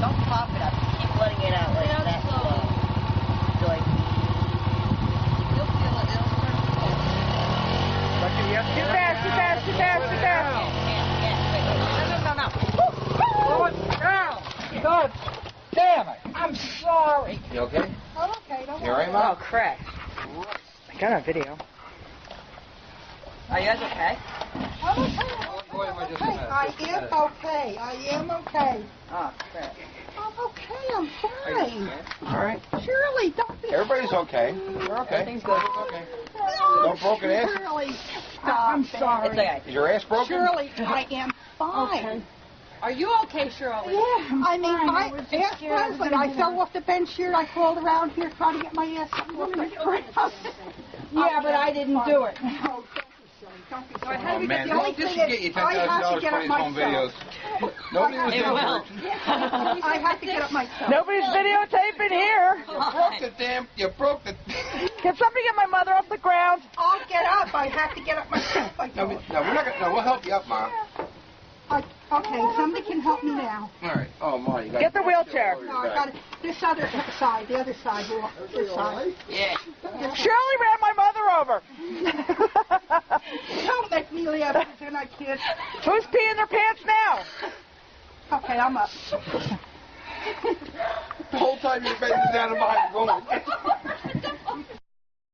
Don't pop it up. Keep letting it out like that. So like, You'll feel it. It'll start to fall. Too fast, too fast, too fast, too fast. No. Slow it down. God damn it. I'm sorry. You okay? I'm okay, don't You alright, Mom? Oh crap. I got a video. Are you guys okay? I'm okay. I am okay. Oh crap. I'm okay. I'm fine. Alright. Shirley, don't be. Everybody's okay. You're okay. Everything's good. Okay. No, No broken ass? Shirley, I'm sorry. It's okay. Is your ass broken? Shirley, I am fine. Are you okay, Shirley? Yeah, I mean, ask Leslie. I fell off the bench here. I crawled around here trying to get my ass up. Yeah, but I didn't do it. No, don't be silly. Oh, man. The only This thing should is, get you I have to $10,000 get for up these home videos. myself. Nobody was It will. injured. I have to get up myself. Nobody's videotaping here. You broke the Can somebody get my mother off the ground? I'll get up. I have to get up myself. No, we're not gonna. No, we'll help you up, Mom. Okay, somebody can help me now. All right. Oh, Ma, you got. Get the wheelchair. No, I got it. This other side, the other side. This side. Yeah. Shirley ran my mother over. Don't make me laugh, then I can't. Who's peeing their pants now? Okay, I'm up. The whole time your face is down behind the woman.